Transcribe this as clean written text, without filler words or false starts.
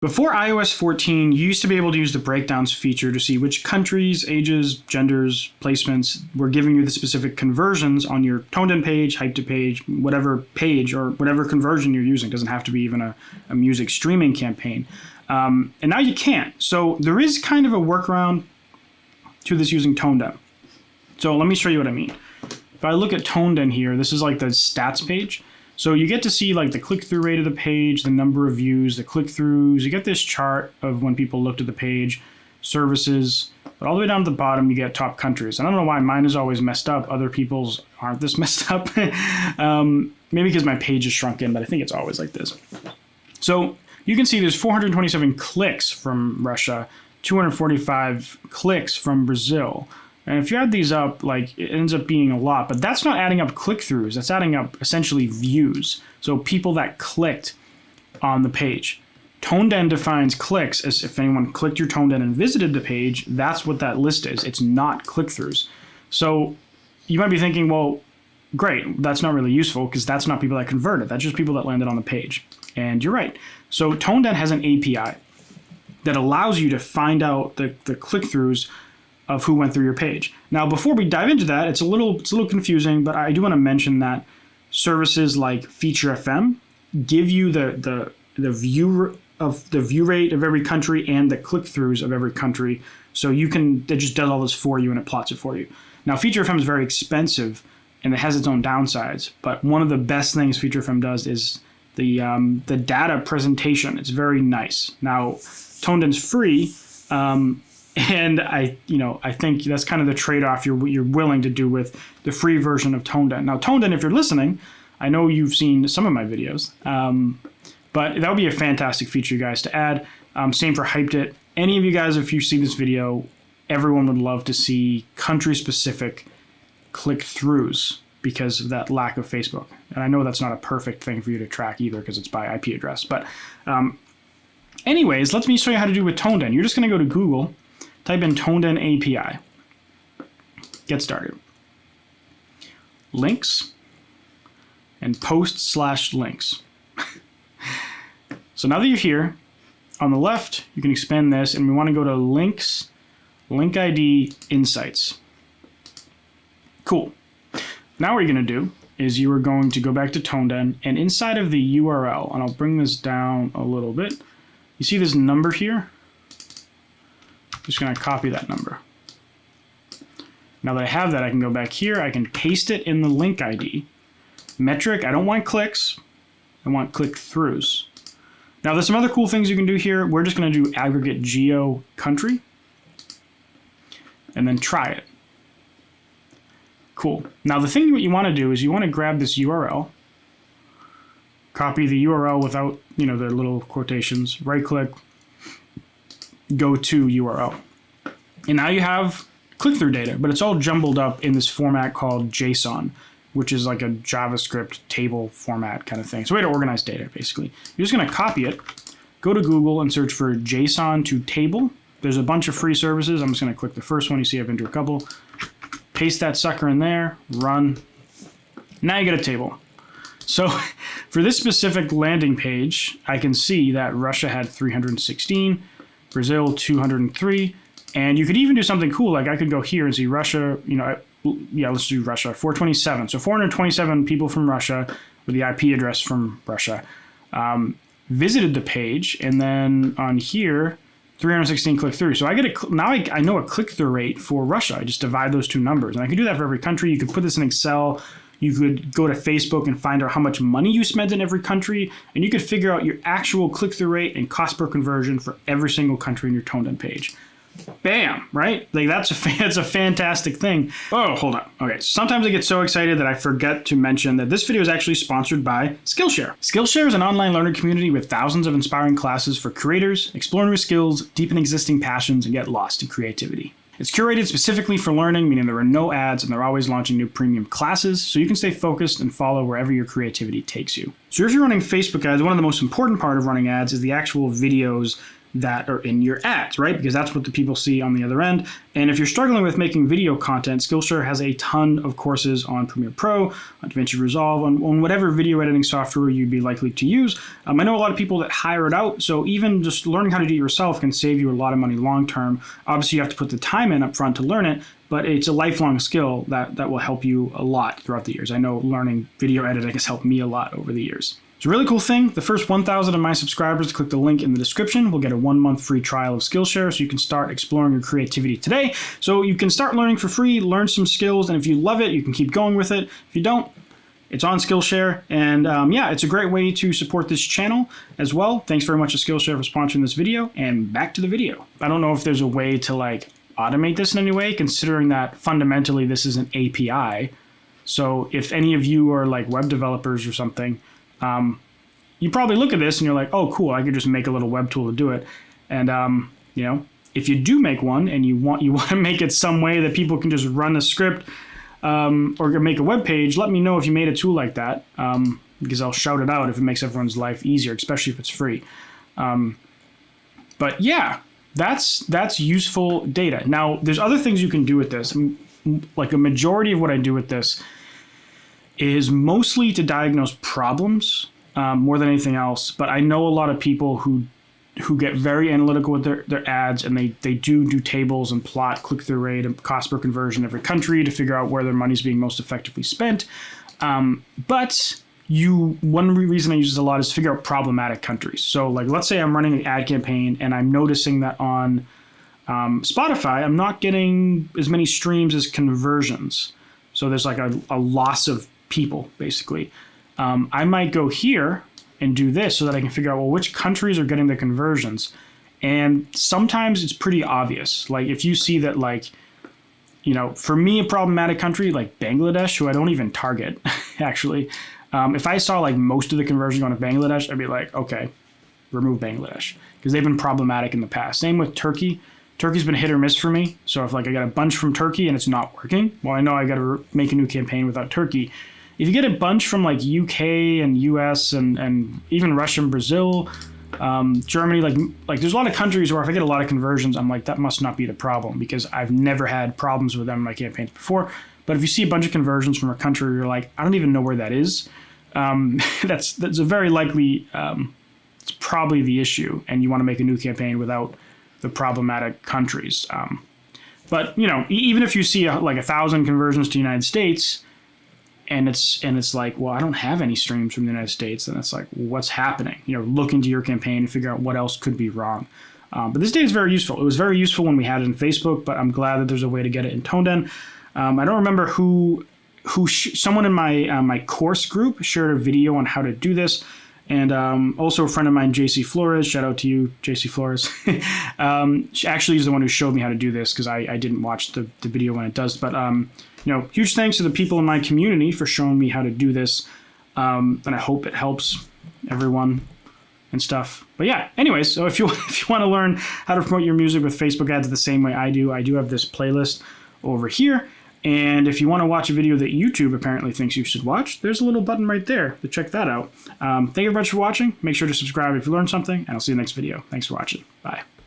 Before iOS 14, you used to be able to use the breakdowns feature to see which countries, ages, genders, placements were giving you the specific conversions on your ToneDen page, Hype to page, or whatever conversion you're using. It doesn't have to be even a music streaming campaign. And now you can't. So there is kind of a workaround to this using ToneDen. So let me show you what I mean. If I look at ToneDen here, this is like the stats page. So you get to see like the click-through rate of the page, the number of views, the click-throughs. You get this chart of when people looked at the page, services, but all the way down to the bottom you get top countries. I don't know why mine is always messed up. Other people's aren't this messed up. Maybe because my page is shrunken, but I think it's always like this. So you can see there's 427 clicks from Russia, 245 clicks from Brazil. And if you add these up, like it ends up being a lot, but that's not adding up click-throughs. That's adding up essentially views. So people that clicked on the page. ToneDen defines clicks as if anyone clicked your ToneDen and visited the page. That's what that list is. It's not click-throughs. So you might be thinking, well, great, that's not really useful because that's not people that converted. That's just people that landed on the page. And you're right. So ToneDen has an API that allows you to find out the click-throughs of who went through your page. Now, before we dive into that, it's a little confusing, but I do want to mention that services like Feature FM give you the view rate of every country and the click-throughs of every country. So it just does all this for you and it plots it for you. Now, Feature FM is very expensive and it has its own downsides, but one of the best things Feature FM does is the data presentation. It's very nice. Now, ToneDen's free. And I think that's kind of the trade-off you're willing to do with the free version of ToneDen. Now, ToneDen, if you're listening, I know you've seen some of my videos, but that would be a fantastic feature, you guys, to add. Same for Hyped It. Any of you guys, if you see this video, everyone would love to see country-specific click-throughs because of that lack of Facebook. And I know that's not a perfect thing for you to track either because it's by IP address. But anyways, let me show you how to do with ToneDen. You're just going to go to Google, type in ToneDen API. Get started. Links and post/links. So now that you're here, on the left, you can expand this and we want to go to links, link ID, insights. Cool. Now what you're going to do is you are going to go back to ToneDen and inside of the URL, and I'll bring this down a little bit. You see this number here? Just going to copy that number. Now that I have that, I can go back here. I can paste it in the link ID. Metric, I don't want clicks. I want click-throughs. Now there's some other cool things you can do here. We're just going to do aggregate geo country and then try it. Cool. Now the thing what you want to do is you want to grab this URL, copy the URL without, the little quotations, right click, go to URL. And now you have click-through data, but it's all jumbled up in this format called JSON, which is like a JavaScript table format kind of thing. It's a way to organize data, basically. You're just going to copy it, go to Google and search for JSON to table. There's a bunch of free services. I'm just going to click the first one. You see I've been to a couple. Paste that sucker in there, run. Now you get a table. So for this specific landing page, I can see that Russia had 316, Brazil 203, and you could even do something cool. Like I could go here and see Russia, let's do Russia, 427. So 427 people from Russia with the IP address from Russia visited the page, and then on here, 316 click-through. So I get now I know a click-through rate for Russia. I just divide those two numbers, and I can do that for every country. You could put this in Excel. You could go to Facebook and find out how much money you spent in every country, and you could figure out your actual click-through rate and cost per conversion for every single country in your ToneDen page. Bam, right? Like that's a fantastic thing. Oh, hold on. Okay, sometimes I get so excited that I forget to mention that this video is actually sponsored by Skillshare. Skillshare is an online learning community with thousands of inspiring classes for creators, explore new skills, deepen existing passions, and get lost in creativity. It's curated specifically for learning, meaning there are no ads and they're always launching new premium classes, so you can stay focused and follow wherever your creativity takes you. So if you're running Facebook ads, one of the most important part of running ads is the actual videos that are in your ads, right? Because that's what the people see on the other end. And if you're struggling with making video content, Skillshare has a ton of courses on Premiere Pro, on DaVinci Resolve, on whatever video editing software you'd be likely to use. I know a lot of people that hire it out, so even just learning how to do it yourself can save you a lot of money long term. Obviously, you have to put the time in up front to learn it, but it's a lifelong skill that will help you a lot throughout the years. I know learning video editing has helped me a lot over the years. It's a really cool thing. The first 1,000 of my subscribers, click the link in the description, will get a 1-month free trial of Skillshare, so you can start exploring your creativity today. So you can start learning for free, learn some skills, and if you love it, you can keep going with it. If you don't, it's on Skillshare, and yeah, it's a great way to support this channel as well. Thanks very much to Skillshare for sponsoring this video, and back to the video. I don't know if there's a way to like automate this in any way, considering that fundamentally this is an API. So if any of you are like web developers or something, you probably look at this and you're like, oh, cool, I could just make a little web tool to do it. And, you know, if you do make one and you want to make it some way that people can just run a script or make a web page, let me know if you made a tool like that, because I'll shout it out if it makes everyone's life easier, especially if it's free. But yeah, that's useful data. Now, there's other things you can do with this. Like a majority of what I do with this is mostly to diagnose problems more than anything else. But I know a lot of people who get very analytical with their ads, and they do tables and plot click-through rate and cost per conversion every country to figure out where their money's being most effectively spent. But one reason I use this a lot is to figure out problematic countries. So like, let's say I'm running an ad campaign and I'm noticing that on Spotify, I'm not getting as many streams as conversions. So there's like a loss of people, basically. I might go here and do this so that I can figure out, well, which countries are getting the conversions. And sometimes it's pretty obvious. Like if you see that, like, you know, for me, a problematic country like Bangladesh, who I don't even target, actually, if I saw like most of the conversion going to Bangladesh, I'd be like, okay, remove Bangladesh, because they've been problematic in the past. Same with Turkey. Turkey's been hit or miss for me. So if like I got a bunch from Turkey and it's not working, well, I know I got to make a new campaign without Turkey. If you get a bunch from like UK and US and even Russia and Brazil, Germany, like there's a lot of countries where if I get a lot of conversions, I'm like, that must not be the problem, because I've never had problems with them in my campaigns before. But if you see a bunch of conversions from a country where you're like, I don't even know where that is, that's a very likely, it's probably the issue, and you want to make a new campaign without the problematic countries. But you know, even if you see like 1,000 conversions to the United States, and it's like, well, I don't have any streams from the United States, and it's like, what's happening? You know, look into your campaign and figure out what else could be wrong. But this data is very useful. It was very useful when we had it in Facebook, but I'm glad that there's a way to get it in ToneDen. I don't remember someone in my course group shared a video on how to do this. And also a friend of mine, JC Flores, shout out to you, JC Flores. She actually is the one who showed me how to do this, because I didn't watch the video when it does. But you know, huge thanks to the people in my community for showing me how to do this. And I hope it helps everyone and stuff. But yeah, anyways, so if you want to learn how to promote your music with Facebook ads the same way I do have this playlist over here. And if you want to watch a video that YouTube apparently thinks you should watch, there's a little button right there to check that out. Thank you very much for watching. Make sure to subscribe if you learned something, and I'll see you next video. Thanks for watching. Bye.